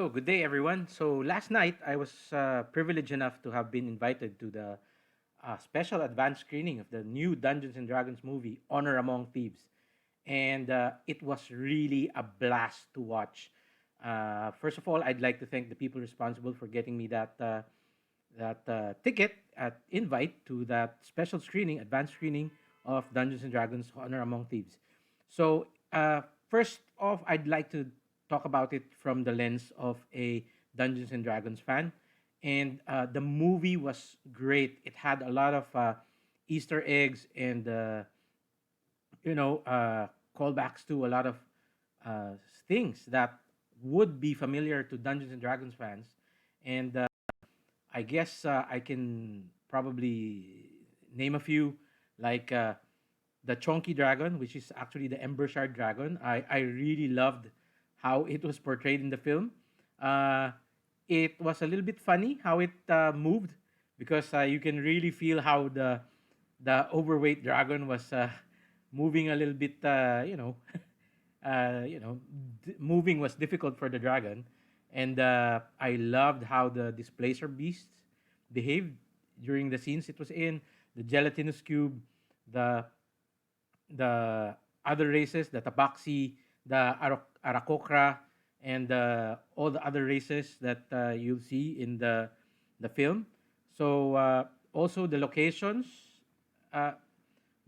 So, good day, everyone. So, last night I was privileged enough to have been invited to the special advanced screening of the new Dungeons and Dragons movie, Honor Among Thieves. And it was really a blast to watch. First of all, I'd like to thank the people responsible for getting me that ticket at invite to that special screening, advanced screening of Dungeons and Dragons Honor Among Thieves. So, first off, I'd like to talk about it from the lens of a Dungeons and Dragons fan. And the movie was great. It had a lot of Easter eggs and callbacks to a lot of uh, things that would be familiar to Dungeons and Dragons fans. And I guess I can probably name a few, like the Chonky Dragon, which is actually the Ember Shard Dragon. I really loved how it was portrayed in the film. Uh, it was a little bit funny how it moved because you can really feel how the overweight dragon was moving a little bit. Moving was difficult for the dragon, and I loved how the displacer beasts behaved during the scenes it was in. The gelatinous cube, the the other races, the Tabaxi, the Arakokra, and all the other races that you'll see in the film. So also uh, the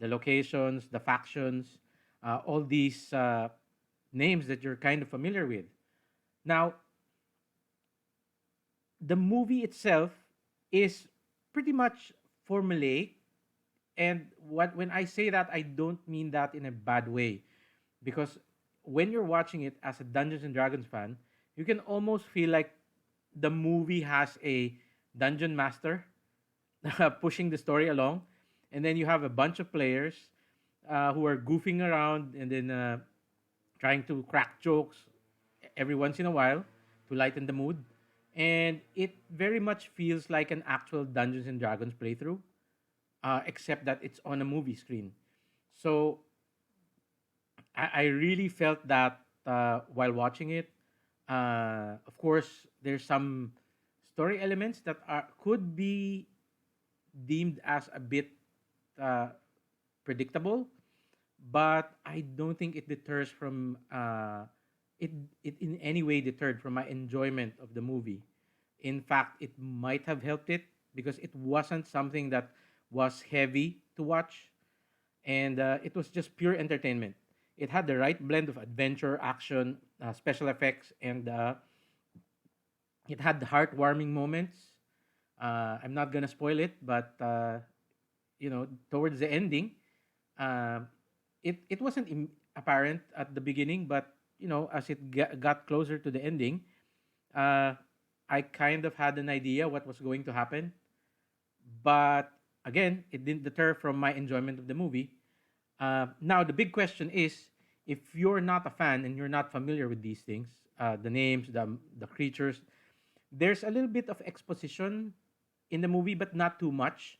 locations, the factions, all these names that you're kind of familiar with. Now, the movie itself is pretty much formulaic, and what when I say that, I don't mean that in a bad way, because when you're watching it as a Dungeons and Dragons fan, you can almost feel like the movie has a dungeon master pushing the story along, and then you have a bunch of players who are goofing around and then trying to crack jokes every once in a while to lighten the mood. And it very much feels like an actual Dungeons and Dragons playthrough, except that it's on a movie screen. So I really felt that while watching it. Of course, there's some story elements that could be deemed as a bit uh, predictable, but I don't think it deters from it in any way deterred from my enjoyment of the movie. In fact, it might have helped it because it wasn't something that was heavy to watch, and it was just pure entertainment. It had the right blend of adventure, action, special effects, and it had the heartwarming moments. I'm not gonna spoil it, but towards the ending, uh, it wasn't apparent at the beginning, but as it got closer to the ending, uh, I kind of had an idea what was going to happen. But again, it didn't deter from my enjoyment of the movie. Now, the big question is, if you're not a fan and you're not familiar with these things, the names, the creatures, there's a little bit of exposition in the movie, but not too much.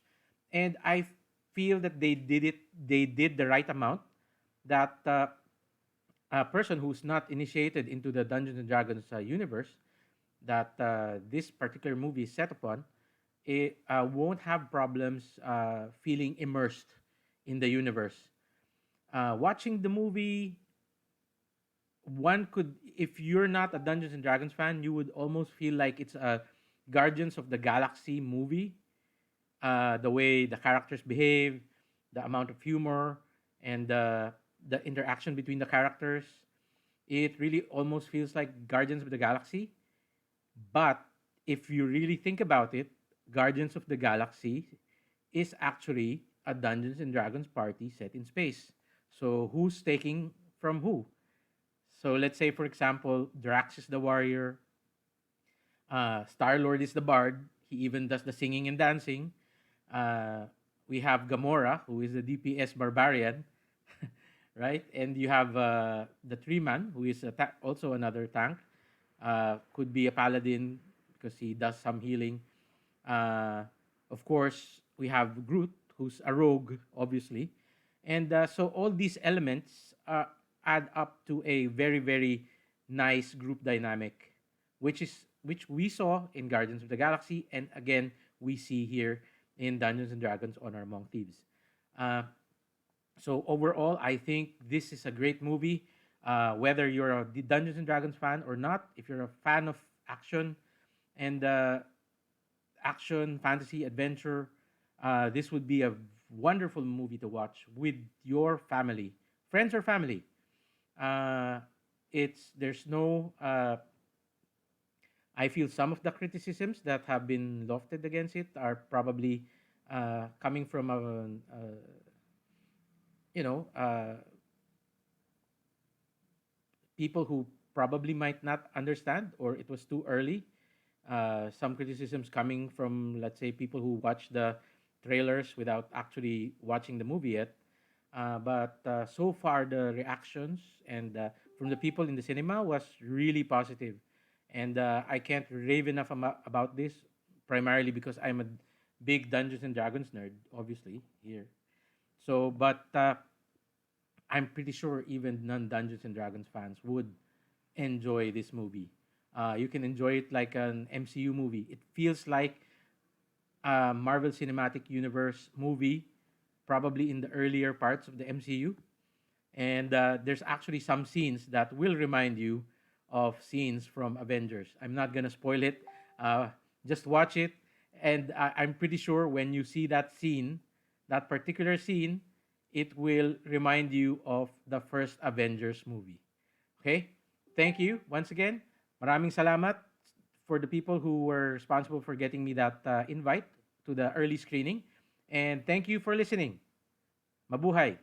And I feel that they did the right amount. That a person who's not initiated into the Dungeons and Dragons universe that this particular movie is set upon, it won't have problems feeling immersed in the universe. Watching the movie, one could, if you're not a Dungeons and Dragons fan, you would almost feel like it's a Guardians of the Galaxy movie. The way the characters behave, the amount of humor, and the interaction between the characters, it really almost feels like Guardians of the Galaxy. But if you really think about it, Guardians of the Galaxy is actually a Dungeons and Dragons party set in space. So who's taking from who? So let's say, for example, Drax is the warrior, Star Lord is the bard. He even does the singing and dancing. Uh, we have Gamora, who is the DPS barbarian, right? And you have the Tree Man, who is also another tank. Could be a paladin because he does some healing. Uh, of course, we have Groot, who's a rogue, obviously. And so all these elements add up to a very, very nice group dynamic which we saw in Guardians of the Galaxy, and again we see here in Dungeons and Dragons: Honor Among Thieves. Uh, so overall, I think this is a great movie. Whether you're a Dungeons and Dragons fan or not, if you're a fan of action and action, fantasy, adventure, this would be a wonderful movie to watch with your family, friends or family. Uh, it's there's no. I feel some of the criticisms that have been lofted against it are probably coming from you know people who probably might not understand, or it was too early. Some criticisms coming from, let's say, people who watch the trailers without actually watching the movie yet. But so far, the reactions and from the people in the cinema was really positive, and I can't rave enough about this. Primarily because I'm a big Dungeons and Dragons nerd, obviously here. But I'm pretty sure even non Dungeons and Dragons fans would enjoy this movie. You can enjoy it like an MCU movie. It feels like a Marvel Cinematic Universe movie, probably in the earlier parts of the MCU. And there's actually some scenes that will remind you of scenes from Avengers. I'm not gonna spoil it. Uh, just watch it, and I'm pretty sure when you see that scene, that particular scene, it will remind you of the first Avengers movie. Okay? Thank you once again. Maraming salamat for the people who were responsible for getting me that invite to the early screening. And thank you for listening. Mabuhay.